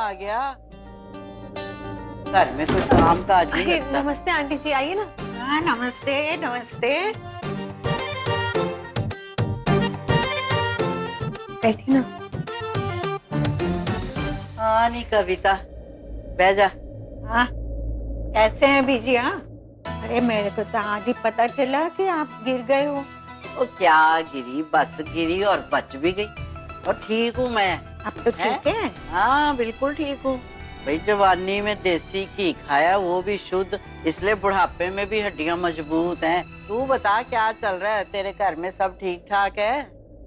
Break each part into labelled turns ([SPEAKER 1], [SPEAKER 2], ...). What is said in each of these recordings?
[SPEAKER 1] आ गया। घर में कोई काम काज नहीं लगता।
[SPEAKER 2] नमस्ते आंटी जी, आइए ना।
[SPEAKER 3] हाँ, नमस्ते नमस्ते।
[SPEAKER 2] बैठी ना।
[SPEAKER 1] हाँ नहीं कविता, बह जा।
[SPEAKER 3] हाँ, कैसे हैं बीजी? हाँ, अरे मेरे को तो आज ही पता चला कि आप गिर गए हो।
[SPEAKER 1] वो क्या गिरी, बस गिरी और बच भी गई। और ठीक हूँ मैं।
[SPEAKER 3] अब तो ठीक है।
[SPEAKER 1] हाँ बिल्कुल ठीक हूँ। भाई जवानी में देसी घी खाया, वो भी शुद्ध, इसलिए बुढ़ापे में भी हड्डियां मजबूत हैं। तू बता क्या चल रहा है, तेरे घर में सब ठीक ठाक है?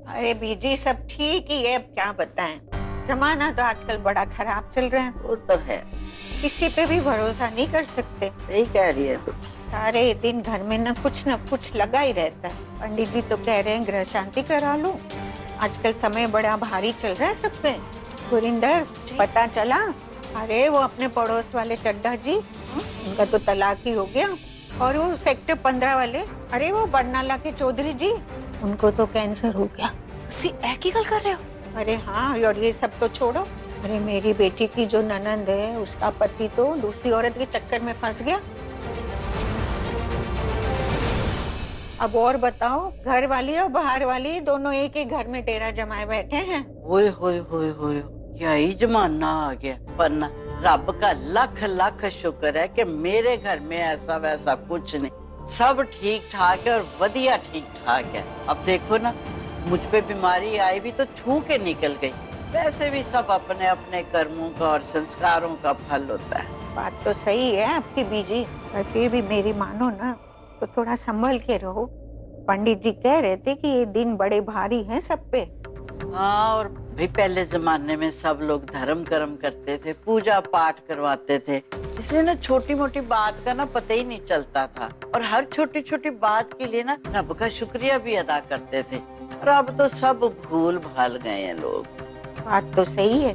[SPEAKER 3] अरे बीजी सब ठीक ही है, अब क्या बताएं। जमाना तो आजकल बड़ा खराब चल रहा है।
[SPEAKER 1] वो तो है।
[SPEAKER 3] किसी पे भी भरोसा नहीं कर सकते।
[SPEAKER 1] सही कह रही है तू।
[SPEAKER 3] सारे दिन घर में न कुछ लगा ही रहता है। पंडित जी तो कह रहे हैं गृह शांति करा लो। आजकल समय बड़ा भारी चल रहा है सब पे। गुरिंदर, पता चला? अरे वो अपने पड़ोस वाले चड्ढा जी, उनका तो तलाक ही हो गया। और वो सेक्टर 15 वाले, अरे वो बरनाला के चौधरी जी, उनको तो कैंसर हो गया।
[SPEAKER 2] तुसी की गल कर रहे हो?
[SPEAKER 3] अरे हाँ, और ये सब तो छोड़ो। अरे मेरी बेटी की जो ननंद है, उसका पति तो दूसरी औरत के चक्कर में फंस गया। अब और बताओ, घर वाली और बाहर वाली दोनों एक ही घर में डेरा जमाए बैठे हैं।
[SPEAKER 1] ओए होए होए होए, क्या ही जमाना आ गया। पर ना, रब का लख लख शुक्र है कि मेरे घर में ऐसा वैसा कुछ नहीं, सब ठीक ठाक है और वधिया ठीक ठाक है। अब देखो ना, मुझ पे बीमारी आई भी तो छू के निकल गई। वैसे भी सब अपने अपने कर्मों का और संस्कारों का फल होता है।
[SPEAKER 3] बात तो सही है आपकी बीजी, पर फिर भी मेरी मानो ना, तो थोड़ा संभल के रहो। पंडित जी कह रहे थे कि ये दिन बड़े भारी हैं सब पे।
[SPEAKER 1] हाँ, और भाई पहले जमाने में सब लोग धर्म कर्म करते थे, पूजा पाठ करवाते थे, इसलिए ना छोटी मोटी बात का ना पता ही नहीं चलता था। और हर छोटी छोटी बात के लिए ना रब का शुक्रिया भी अदा करते थे। और अब तो सब भूल भाल गए हैं लोग।
[SPEAKER 3] बात तो सही है,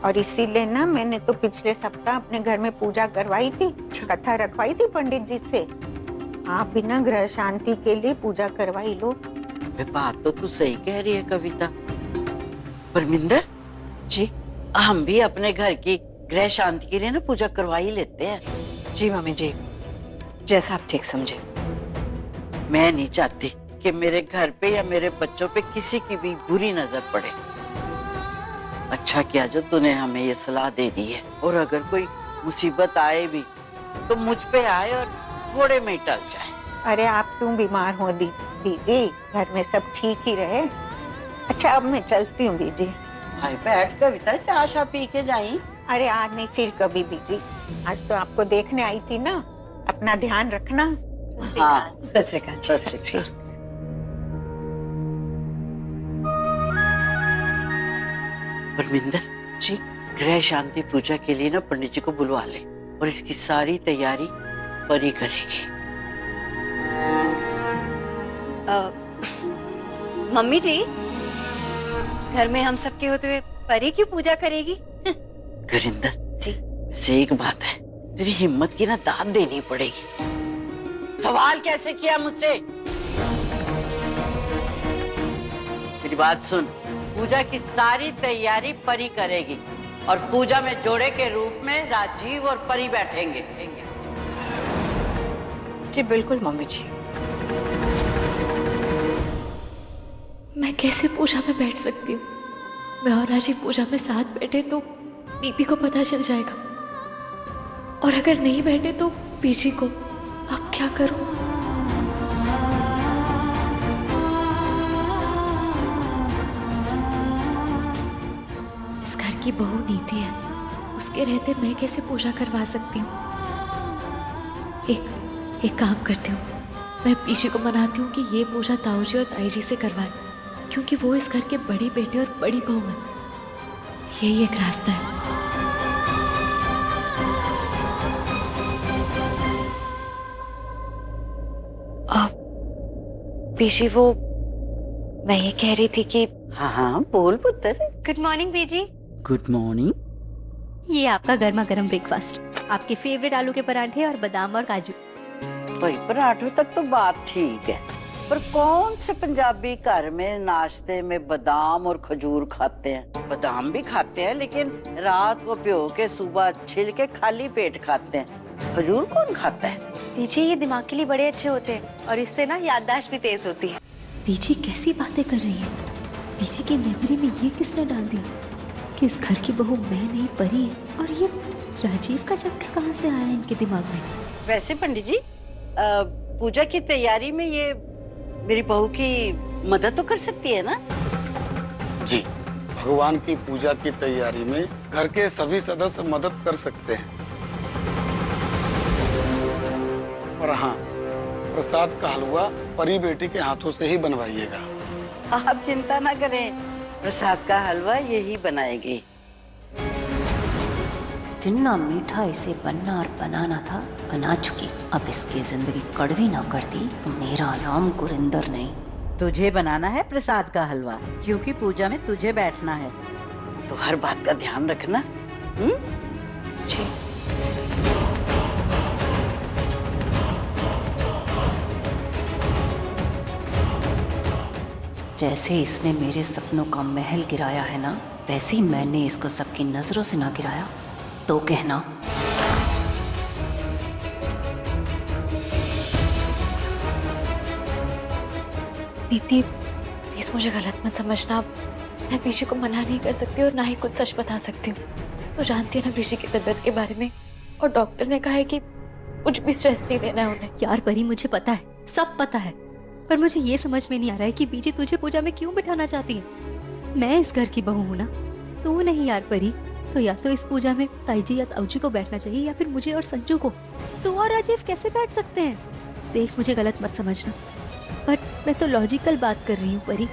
[SPEAKER 3] और इसीलिए ना मैंने तो पिछले सप्ताह अपने घर में पूजा करवाई थी, कथा रखवाई थी पंडित जी से। आप भी ना गृह शांति के लिए पूजा करवाई लो।
[SPEAKER 1] बात तो तू सही कह रही है कविता। परमिंदर
[SPEAKER 2] जी।
[SPEAKER 1] हम भी अपने घर की गृह शांति के लिए ना पूजा करवा ही लेते हैं।
[SPEAKER 2] जी मम्मी जी, जैसा आप ठीक समझे।
[SPEAKER 1] मैं नहीं चाहती कि मेरे घर पे या मेरे बच्चों पे किसी की भी बुरी नजर पड़े। अच्छा किया जो तूने हमें ये सलाह दे दी है। और अगर कोई मुसीबत आए भी तो मुझ पे आए और थोड़े में टल जाए।
[SPEAKER 3] अरे आप क्यों बीमार हो बीजी, घर में सब ठीक ही रहे। अच्छा अब मैं चलती हूँ बीजी।
[SPEAKER 1] हाय बैठ कविता, चाय शा पी के जाई।
[SPEAKER 3] अरे आज नहीं, फिर कभी बीजी। आज तो आपको देखने आई थी ना, अपना ध्यान रखना।
[SPEAKER 1] हाँ,
[SPEAKER 2] सत श्री अकाल।
[SPEAKER 1] सत श्री अकाल। परमिंदर
[SPEAKER 2] जी।
[SPEAKER 1] गृह शांति पूजा के लिए ना पंडित जी को बुलवा ले, और इसकी सारी तैयारी परी करेगी।
[SPEAKER 4] मम्मी जी, घर में हम सबके होते हुए परी की पूजा करेगी?
[SPEAKER 1] गुरिंदर
[SPEAKER 4] जी।
[SPEAKER 1] वैसे एक बात है, तेरी हिम्मत की ना दाद देनी पड़ेगी। सवाल कैसे किया मुझसे? मेरी बात सुन, पूजा की सारी तैयारी परी करेगी, और पूजा में जोड़े के रूप में राजीव और परी बैठेंगे।
[SPEAKER 2] जी बिल्कुल मम्मी जी।
[SPEAKER 5] मैं कैसे पूजा में बैठ सकती हूँ? मैं और राजीव पूजा में साथ बैठे तो नीति को पता चल जाएगा, और अगर नहीं बैठे तो पीजी को। अब क्या करूँ? इस घर की बहू नीति है, उसके रहते मैं कैसे पूजा करवा सकती हूँ? एक काम करती हूँ, मैं पीजी को मनाती हूँ कि ये पूजा ताऊ जी और ताई जी से करवाए, क्योंकि वो इस घर के बड़ी बेटे और बड़ी बहू हैं। यही एक रास्ता है। पीजी, वो मैं ये कह रही थी कि
[SPEAKER 1] हाँ हाँ बोल पुत्र।
[SPEAKER 4] गुड मॉर्निंग बीजी।
[SPEAKER 1] Good morning.
[SPEAKER 4] ये आपका गर्मा गर्म ब्रेकफास्ट, आपके फेवरेट आलू के पराठे और बादाम और काजू।
[SPEAKER 1] भाई पराठों तक तो बात ठीक है, पर कौन से पंजाबी घर में नाश्ते में बादाम और खजूर खाते हैं? बादाम भी खाते हैं लेकिन रात को भिगो के सुबह छिल के खाली पेट खाते हैं। खजूर कौन खाता है?
[SPEAKER 4] बीजी ये दिमाग के लिए बड़े अच्छे होते हैं और इससे ना याददाश्त भी तेज होती है।
[SPEAKER 5] बीजी कैसी बातें कर रही है? बीजी की मेमोरी में ये किसने डाल दिया कि इस घर की बहू मैं नहीं परी है? और ये राजीव का चैप्टर कहाँ से आया इनके दिमाग में?
[SPEAKER 1] वैसे पंडित जी, पूजा की तैयारी में ये मेरी बहू की मदद तो कर सकती है ना?
[SPEAKER 6] जी, भगवान की पूजा की तैयारी में घर के सभी सदस्य मदद कर सकते हैं। और हाँ, प्रसाद का हलवा परी बेटी के हाथों से ही बनवाइएगा।
[SPEAKER 1] आप चिंता ना करें, प्रसाद का हलवा यही बनाएगी।
[SPEAKER 7] जितना मीठा इसे बनना और बनाना था बना चुकी। अब इसकी जिंदगी कड़वी ना करती तो मेरा नाम गुरिंदर नहीं।
[SPEAKER 1] तुझे बनाना है प्रसाद का हलवा, क्योंकि पूजा में तुझे बैठना है, तो हर बात का ध्यान रखना।
[SPEAKER 2] जी।
[SPEAKER 7] जैसे इसने मेरे सपनों का महल गिराया है ना, वैसे ही मैंने इसको सबकी नजरों से ना गिराया तो कहना।
[SPEAKER 5] नीति, प्लीज मुझे गलत मत समझना। मैं बीजी को मना नहीं कर सकती और ना ही कुछ सच बता सकती हूँ। तो जानती है ना बीजी की तबीयत के बारे में, और डॉक्टर ने कहा है कि कुछ भी स्ट्रेस नहीं देना है उन्हें।
[SPEAKER 8] यार परी, मुझे पता है, सब पता है, पर मुझे ये समझ में नहीं आ रहा है कि बीजी तुझे पूजा में क्यों बिठाना चाहती है। मैं इस घर की बहू हूँ ना, तू नहीं यार परी। तो या तो इस पूजा में ताईजी या ताऊजी को बैठना चाहिए या फिर मुझे और संजू को। तू और राजीव कैसे बैठ सकते हैं? देख, मुझे गलत मत समझना, बट मैं तो लॉजिकल बात कर रही हूँ परी।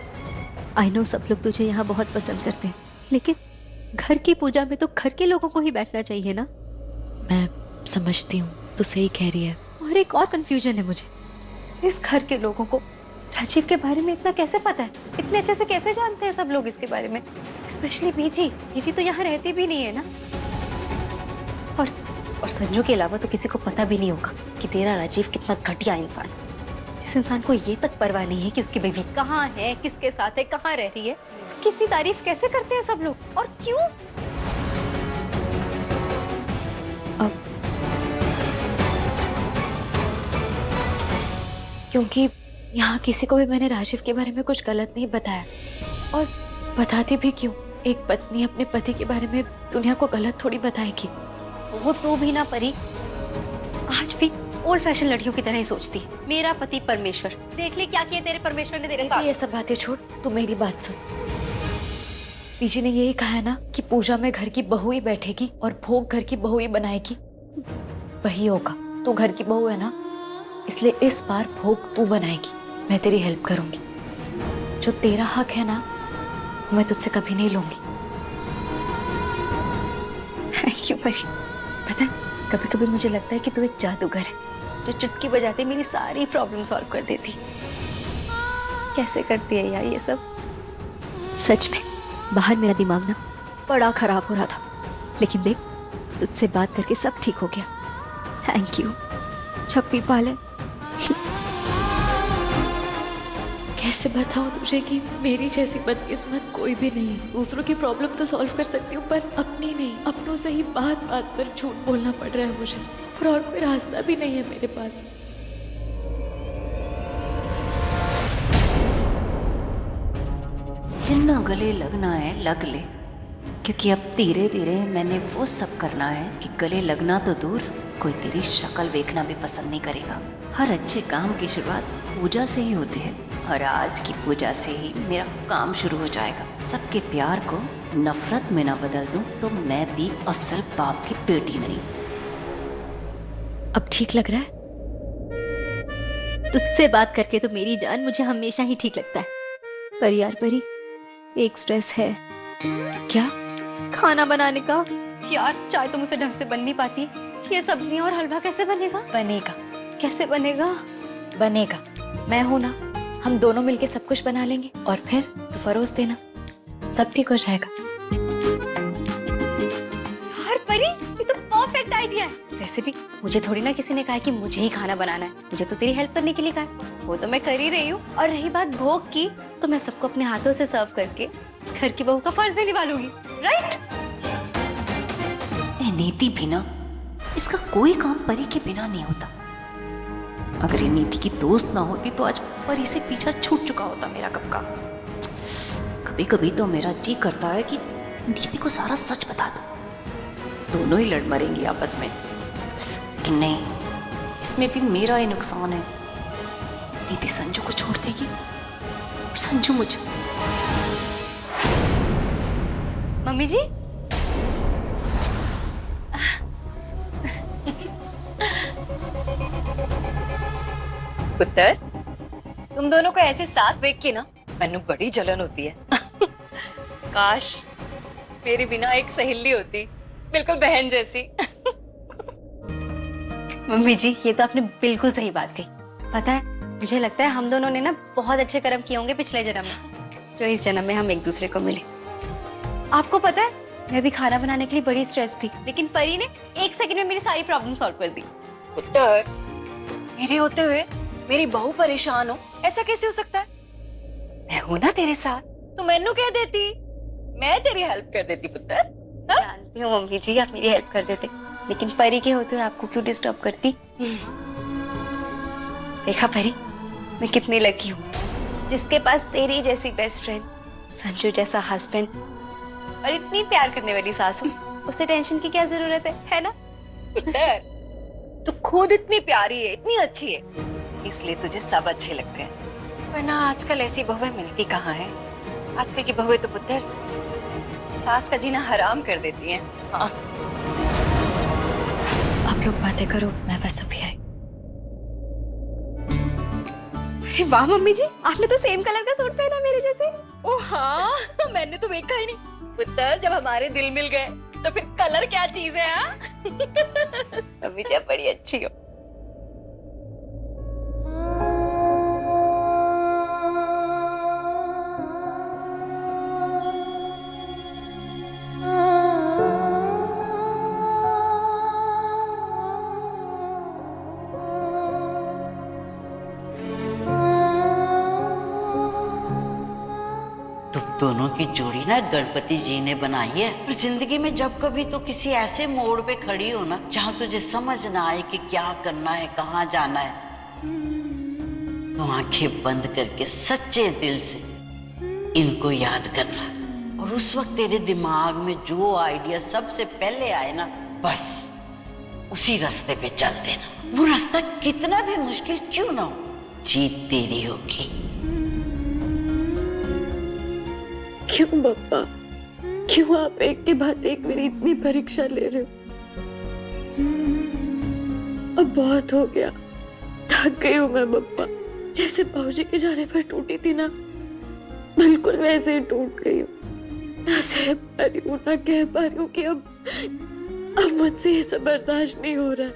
[SPEAKER 8] आई नो सब लोग तुझे यहाँ बहुत पसंद करते हैं, लेकिन घर की पूजा में तो घर के लोगों को ही बैठना चाहिए ना।
[SPEAKER 5] मैं समझती हूँ, तो सही कह रही है।
[SPEAKER 8] और एक और कंफ्यूजन है मुझे, इस घर के लोगों को राजीव के बारे में इतना कैसे पता है? इतने अच्छे से कैसे जानते हैं सब लोग इसके बारे में? स्पेशली बीजी। बीजी तो यहाँ रहती भी नहीं है ना। और संजू के अलावा तो किसी को पता भी नहीं होगा कि तेरा राजीव कितना घटिया इंसान है। जिस इंसान को ये तक परवाह नहीं है कि उसकी बीवी कहाँ है, किसके साथ है, कहाँ रह रही है, उसकी इतनी तारीफ कैसे करते हैं सब लोग, और क्यों?
[SPEAKER 5] क्योंकि यहाँ किसी को भी मैंने राजीव के बारे में कुछ गलत नहीं बताया, और बताती भी क्यों? एक पत्नी अपने पति के बारे में दुनिया को गलत थोड़ी बताएगी।
[SPEAKER 8] वो तो भी ना परी, आज भी ओल्ड फैशन लड़कियों की तरह ही सोचती है। मेरा पति परमेश्वर, देख ले क्या किया तेरे परमेश्वर ने तेरे साथ।
[SPEAKER 5] ये सब बातें छोड़, तू मेरी बात सुन। बीजी ने यही कहा है ना कि पूजा में घर की बहू ही बैठेगी और भोग घर की बहू ही बनाएगी। वही होगा, तू घर की बहू है ना, इसलिए इस बार भोग तू बनाएगी, मैं तेरी हेल्प करूंगी। जो तेरा हक है ना, मैं तुझसे कभी नहीं लूंगी।
[SPEAKER 8] थैंक यू परी। पता है, कभी कभी मुझे लगता है कि तू एक जादूगर है जो चुटकी बजाते मेरी सारी प्रॉब्लम सॉल्व कर देती। कैसे करती है यार ये सब? सच में बाहर मेरा दिमाग ना बड़ा खराब हो रहा था, लेकिन देख तुझसे बात करके सब ठीक हो गया। थैंक यू छप्पी पाले।
[SPEAKER 5] कैसे बताऊं तुझे कि मेरी जैसी बदकिस्मत कोई भी नहीं है। दूसरों की प्रॉब्लम तो सॉल्व कर सकती हूँ, पर अपनी नहीं। अपनों से ही बात बात पर झूठ बोलना पड़ रहा है मुझे, और कोई रास्ता भी नहीं है मेरे पास।
[SPEAKER 7] जितना गले लगना है लग ले, क्योंकि अब धीरे धीरे मैंने वो सब करना है कि गले लगना तो दूर, कोई तेरी शक्ल देखना भी पसंद नहीं करेगा। हर अच्छे काम की शुरुआत पूजा से ही होती है, और आज की पूजा से ही मेरा काम शुरू हो जाएगा। सबके प्यार को नफरत में ना बदल दूं तो मैं भी असल बाप की बेटी नहीं।
[SPEAKER 8] अब ठीक लग रहा है? तुझसे बात करके तो मेरी जान मुझे हमेशा ही ठीक लगता है। पर यार परी, एक स्ट्रेस है।
[SPEAKER 5] क्या?
[SPEAKER 8] खाना बनाने का। यार चाय तो मुझसे ढंग से बन नहीं पाती, ये सब्जियां और हलवा कैसे बनेगा?
[SPEAKER 5] बनेगा।
[SPEAKER 8] कैसे बनेगा?
[SPEAKER 5] बनेगा, मैं हूं ना, हम दोनों मिलके सब कुछ बना लेंगे, और फिर तू परोस देना, सब ठीक हो जाएगा।
[SPEAKER 8] यार परी, ये तो परफेक्ट आइडिया है। वैसे
[SPEAKER 4] वैसे भी मुझे थोड़ी ना किसी ने कहा है कि मुझे ही खाना बनाना है, मुझे तो तेरी हेल्प करने के लिए कहा है, वो तो मैं कर ही रही हूँ। और रही बात भोग की, तो मैं सबको अपने हाथों से सर्व करके घर की बहू का फर्ज भी निभा लूंगी, राइट?
[SPEAKER 7] नीति भी ना, इसका कोई काम परी के बिना नहीं होता। अगर ये नीति की दोस्त ना होती तो आज परी से पीछा छूट चुका होता मेरा कब का। कभी कभी तो मेरा जी करता है कि नीति को सारा सच बता दो, दोनों ही लड़ मरेंगी आपस में। लेकिन नहीं, इसमें भी मेरा ही नुकसान है। नीति संजू को छोड़ देगी और संजू मुझे।
[SPEAKER 4] मम्मी जी, पुत्र, तुम दोनों को ऐसे साथ देख के ना मैनू बड़ी जलन होती है। काश मेरे बिना एक सहेली होती, बिल्कुल बहन जैसी। मम्मी जी, ये तो आपने बिल्कुल सही बात कही। पता है, मुझे लगता है हम दोनों ने ना बहुत अच्छे कर्म किए होंगे पिछले जन्म में, जो इस जन्म में हम एक दूसरे को मिले। आपको पता है, मैं भी खाना बनाने के लिए बड़ी स्ट्रेस थी, लेकिन परी ने 1 सेकंड में मेरी सारी प्रॉब्लम सॉल्व कर दी। पुत्र, मेरे होते हुए मेरी बहू परेशान हो, ऐसा कैसे हो सकता है? मैं हूं ना तेरे साथ, तो मैनू कह देती, मैं तेरी हेल्प कर देती पुत्र। जानती हूँ मम्मी जी, आप मेरी हेल्प कर देते, लेकिन परी के होते हुए आपको क्यों डिस्टर्ब करती? देखा परी, मैं कितनी लकी हूँ, जिसके पास तेरी जैसी बेस्ट फ्रेंड, संजू जैसा हस्बैंड और इतनी प्यार करने वाली सास हो। उससे टेंशन की क्या जरूरत है ना? तू खुद इतनी प्यारी है, इतनी अच्छी है, इसलिए तुझे सब अच्छे लगते हैं। वरना आजकल ऐसी बहुएं मिलती कहाँ है? आजकल की बहुएं तो पुत्र सास का जीना हराम कर देती हैं। हाँ। आप लोग बातें करो, मैं बस अभी आई। अरे वाह मम्मी जी, आपने तो सेम कलर का सूट पहना मेरे जैसे। ओ हाँ, मैंने तो देखा ही नहीं। पुत्र, जब हमारे दिल मिल गए तो फिर कलर क्या चीज है? हाँ? मम्मी जी, आप बड़ी अच्छी हो।
[SPEAKER 1] दोनों की जोड़ी ना गणपति जी ने बनाई है। और जिंदगी में जब कभी तो किसी ऐसे मोड़ पे खड़ी हो ना, जहाँ तुझे समझ ना आए कि क्या करना है, कहाँ जाना है, तो आंखें बंद करके सच्चे दिल से इनको याद करना। और उस वक्त तेरे दिमाग में जो आइडिया सबसे पहले आए ना, बस उसी रास्ते पे चल देना। वो रास्ता कितना भी मुश्किल क्यों ना हो, जीत तेरी होगी।
[SPEAKER 2] क्यों बप्पा, क्यों आप एक के बाद एक मेरी इतनी परीक्षा ले रहे हो? अब बहुत हो गया, थक गई हूँ मैं बप्पा। जैसे बाबूजी के जाने पर टूटी थी ना, बिल्कुल वैसे ही टूट गई हूँ। ना सह पा रही हूँ, ना कह पा रही हूँ कि अब मुझसे ये सब बर्दाश्त नहीं हो रहा।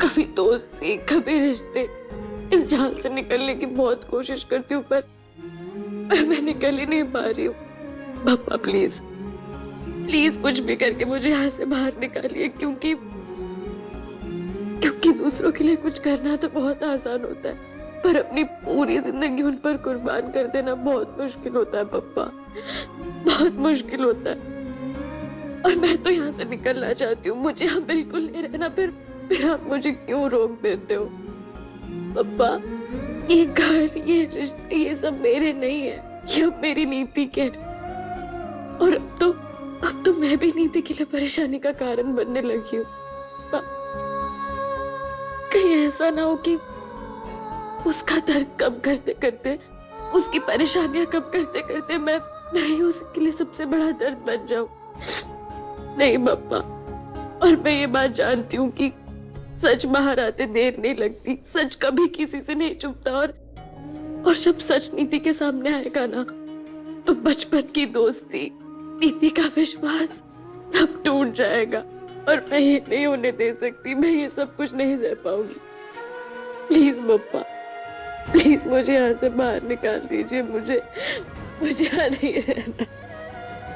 [SPEAKER 2] कभी दोस्ती, कभी रिश्ते, इस जाल से निकलने की बहुत कोशिश करती हूँ, पर मैं निकल ही नहीं पा रही हूँ। पापा प्लीज प्लीज कुछ भी करके मुझे यहाँ से बाहर निकालिए, क्योंकि दूसरों के लिए कुछ करना तो बहुत आसान होता है, पर अपनी पूरी जिंदगी उन पर कुर्बान कर देना बहुत मुश्किल होता है पापा, बहुत मुश्किल होता है। और मैं तो यहाँ से निकलना चाहती हूँ, मुझे यहाँ बिल्कुल नहीं रहना, फिर आप मुझे क्यों रोक देते हो? पापा, ये घर, ये रिश्ते, ये सब मेरे नहीं है, ये अब मेरी नीति के। और अब तो मैं भी नीति के लिए परेशानी का कारण बनने लगी हूँ। कहीं ऐसा ना हो कि उसका दर्द कम करते करते, उसकी परेशानियां कम करते करते मैं ही उसके लिए सबसे बड़ा दर्द बन जाऊं। नहीं पापा, और मैं ये बात जानती हूँ कि सच बाहर आते देर नहीं लगती, सच कभी किसी से नहीं छुपता, और जब सच नीति के सामने आएगा ना, तो बचपन की दोस्ती, नीति का विश्वास सब टूट जाएगा। और मैं ये नहीं होने दे सकती, मैं ये सब कुछ नहीं सह पाऊंगी। प्लीज पापा, प्लीज मुझे यहाँ से बाहर निकाल दीजिए, मुझे यहाँ नहीं रहना,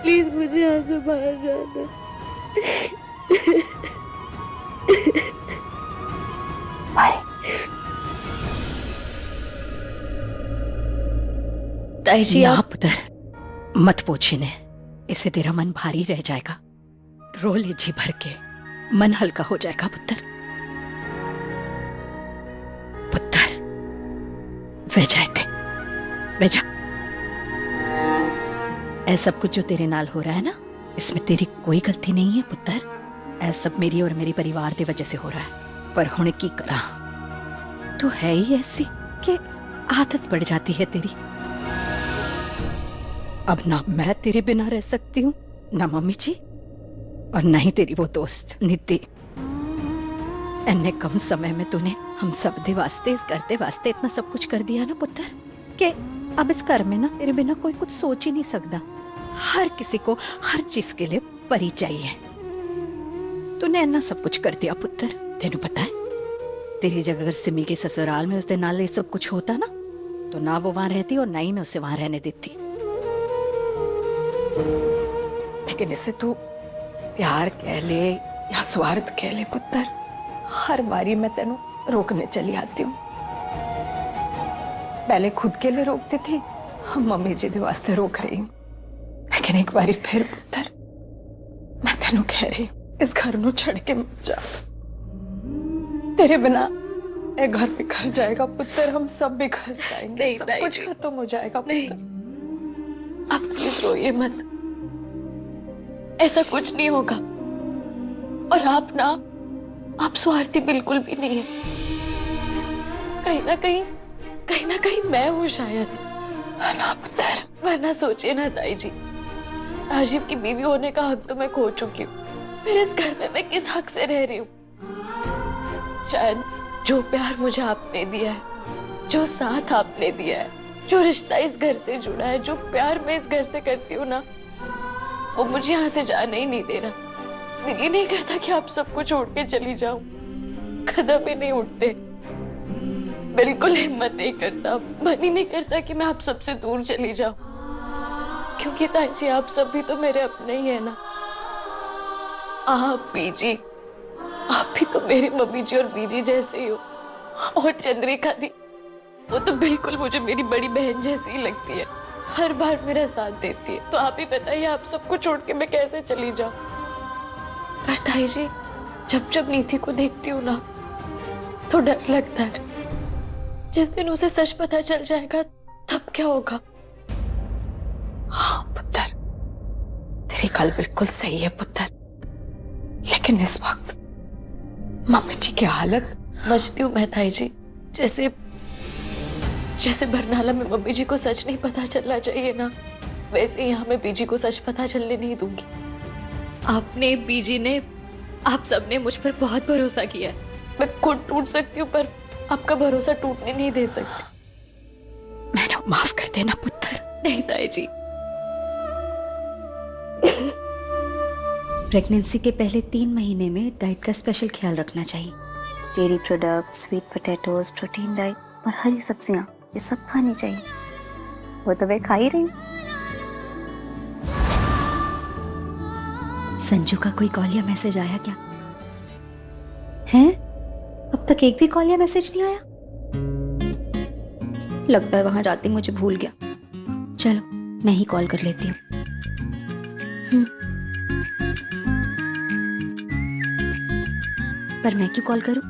[SPEAKER 2] प्लीज मुझे यहाँ से बाहर जाना।
[SPEAKER 5] ताई जी
[SPEAKER 9] ना
[SPEAKER 5] आप
[SPEAKER 9] पुत्र, मत पूछ इन्हें, इससे तेरा मन भारी रह जाएगा। रो ले जी भर के, मन हल्का हो जाएगा पुत्र। पुत्र वे जाते, वे जा। ऐसा सब कुछ जो तेरे नाल हो रहा है ना, इसमें तेरी कोई गलती नहीं है पुत्र। ऐसा सब मेरी और मेरी परिवार की वजह से हो रहा है। पर हुण की करा, तू है ही ऐसी कि आदत पड़ जाती है तेरी। अब ना मैं तेरे बिना रह सकती हूँ, ना मम्मी जी, और ना ही तेरी वो दोस्त निधि। इन्ने कम समय में तूने हम सब दे वास्ते, इस घर दे वास्ते इतना सब कुछ कर दिया ना पुत्र, कि अब इस घर में ना तेरे बिना कोई कुछ सोच ही नहीं सकता। हर किसी को हर चीज के लिए परी चाहिए। तूने इतना सब कुछ कर दिया पुत्र। तेनू पता है, तेरी जगह अगर सिमी के ससुराल में उस दिन नाल ये सब कुछ होता ना, तो ना वो वहां रहती और ना ही मैं उसे वहां रहने देती। लेकिन इससे तू प्यार कह ले या स्वार्थ कह ले पुत्र, हर बारी मैं तेनू रोकने चली आती हूँ। पहले खुद के लिए रोकती थी, हम मम्मी जी के वास्ते रोक रही हूँ। लेकिन एक बारी फिर पुत्र, मैं तेनू कह रही हूँ, इस घर नू छड़ के मत जा। तेरे बिना ये घर बिखर जाएगा पुत्र, हम सब बिखर जाएंगे।
[SPEAKER 5] नहीं,
[SPEAKER 9] सब कुछ खत्म हो जाएगा पुत्र।
[SPEAKER 5] आप प्लीज रोइए मत, ऐसा कुछ नहीं होगा। और आप स्वार्थी बिल्कुल भी नहीं है। कहीं ना कहीं मैं हूँ शायद।
[SPEAKER 9] ना पुत्र,
[SPEAKER 5] वरना सोचिए ना ताई जी, राजीव की बीवी होने का हक तो मैं खो चुकी हूँ। फिर इस घर में मैं किस हक से रह रही हूँ? शायद जो प्यार मुझे आपने दिया है, जो साथ आपने दिया है, जो रिश्ता इस घर से जुड़ा है, जो प्यार मैं इस घर से करती हूँ ना, वो मुझे यहाँ से जाने ही नहीं दे रहा। दिल ही नहीं करता कि आप सबको छोड़ के चली जाऊं। कदम ही नहीं उठते, बिल्कुल हिम्मत नहीं करता, मन ही नहीं करता कि मैं आप सबसे दूर चली जाऊं। क्योंकि ताई जी, आप सब भी तो मेरे अपने ही है ना। आप बीजी, आप भी तो मेरी मम्मी जी और बीजी जैसे ही हो। और चंद्रिका दी, वो तो बिल्कुल मुझे मेरी बड़ी बहन जैसी ही लगती है, हर बार मेरा साथ देती है। तो आप ही बताइए, आप सबको छोड़ के मैं कैसे चली जाऊं? पर ताई जी, जब नीति को देखती हूँ ना, तो डर लगता है। जिस दिन उसे सच पता चल जाएगा, तब क्या होगा?
[SPEAKER 9] हाँ पुत्र, तेरी गल बिल्कुल सही है पुत्र। लेकिन इस वक्त मम्मी जी की हालत,
[SPEAKER 5] समझती हूँ मैं ताई जी, जैसे बरनाला में मम्मी जी को सच नहीं पता चलना चाहिए ना, वैसे ही यहाँ मैं बीजी को सच पता चलने नहीं दूंगी। आपने, बीजी ने, आप सबने मुझ पर बहुत भरोसा किया है। मैं खुद टूट सकती हूँ, पर आपका भरोसा टूटने नहीं दे सकती।
[SPEAKER 9] मैंने माफ कर देना पुत्र।
[SPEAKER 5] नहीं ताई जी,
[SPEAKER 8] प्रेगनेंसी के पहले 3 महीने में डाइट का स्पेशल ख्याल रखना चाहिए।
[SPEAKER 10] Dairy product, sweet potatoes, protein diet और हरी सब्जियां, ये सब खानी चाहिए। वो तो मैं खा ही रही हूँ।
[SPEAKER 8] संजू का कोई कॉल या मैसेज आया क्या? हैं? अब तक एक भी कॉल या मैसेज नहीं आया। लगता है वहां जाती मुझे भूल गया। चलो मैं ही कॉल कर लेती हूँ। पर मैं क्यों कॉल करूं?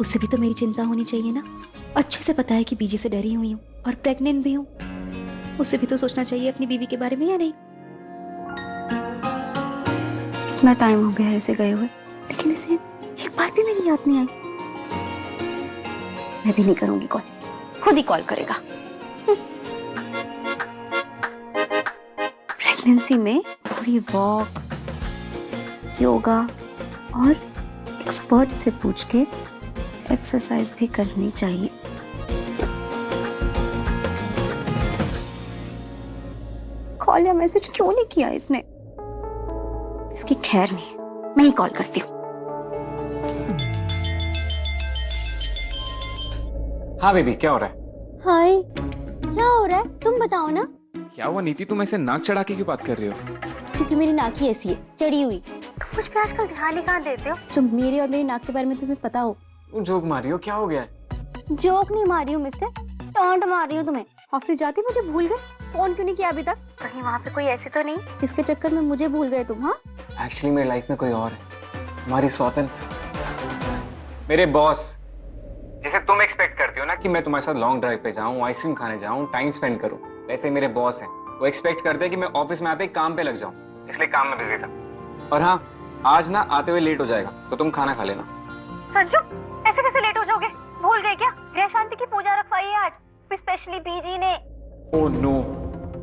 [SPEAKER 8] उससे भी तो मेरी चिंता होनी चाहिए ना। अच्छे से पता है कि बीजी से डरी हुई हूँ और प्रेग्नेंट भी हूँ। उसे भी तो सोचना चाहिए अपनी बीवी के बारे में, या नहीं?
[SPEAKER 10] कितना टाइम हो गया है इसे गए हुए, लेकिन इसे एक बार भी मेरी याद नहीं आई। मैं भी नहीं करूंगी कॉल, खुद ही कॉल करेगा। प्रेगनेंसी में थोड़ी वॉक, योगा और एक्सपर्ट से पूछ के एक्सरसाइज भी करनी चाहिए। कॉल या मैसेज क्यों नहीं किया इसने? इसकी खैर नहीं है, मैं ही कॉल करती हूँ।
[SPEAKER 11] हाँ बेबी, क्या हो रहा है?
[SPEAKER 10] हाय, क्या हो रहा है? तुम बताओ ना।
[SPEAKER 11] क्या हुआ नीति, तुम ऐसे नाक चढ़ा के क्यों बात कर रही हो?
[SPEAKER 10] क्योंकि मेरी नाक ही ऐसी है, चढ़ी हुई। तुम मुझ पे आजकल ध्यान ही कहाँ देते हो? जो मेरे और मेरी नाक के बारे में तुम्हें पता हो।
[SPEAKER 11] तुम जोक मारी हो, क्या हो गया है?
[SPEAKER 10] जोक नहीं मारी हूँ मिस्टर, टॉन्ट मार रही हूँ तुम्हें। ऑफिस जाती मुझे भूल गए, फोन क्यों नहीं किया अभी तक? कहीं वहाँ पे कोई ऐसे तो नहीं जिसके चक्कर में मुझे भूल गए तुम? हाँ
[SPEAKER 11] एक्चुअली मेरी लाइफ में कोई और है, हमारी सौतन, मेरे बॉस। जैसे तुम एक्सपेक्ट करती हो ना कि मैं तुम्हारे साथ लॉन्ग ड्राइव पे जाऊं, आइसक्रीम खाने जाऊं, टाइम स्पेंड करूं, वैसे मेरे बॉस हैं। वो एक्सपेक्ट करते हैं कि मैं ऑफिस में आते ही काम पे लग जाऊं, इसलिए काम में बिजी था। और हाँ, आज ना आते हुए लेट हो जाएगा, तो तुम खाना खा लेना।
[SPEAKER 10] संजू, ऐसे कैसे लेट हो जाओगे? भूल गए क्या? गृह शांति की पूजा रखवाई है आज, स्पेशली बीजी ने।
[SPEAKER 11] ओह नो,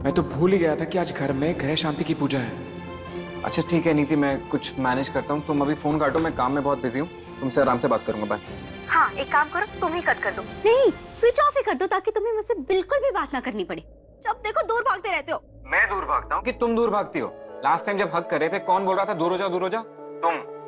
[SPEAKER 11] मैं तो भूल ही गया था कि आज घर में गृह शांति की पूजा है। अच्छा ठीक है नीति, मैं कुछ मैनेज करता हूँ, तुम अभी फोन काटो, मैं काम में बहुत बिजी हूँ, तुमसे आराम से बात करूंगा। बाय।
[SPEAKER 10] हाँ एक काम करो, तुम ही कट कर दो। नहीं, स्विच ऑफ ही कर दो ताकि तुम्हें मुझसे बिल्कुल भी बात ना करनी पड़े। जब देखो दूर भागते रहते हो।
[SPEAKER 11] मैं दूर भागता हूँ कि तुम दूर भागती हो? लास्ट टाइम जब हक कर रहे थे कौन बोल रहा था दूर हो जाओ दूर हो जाओ? तुम।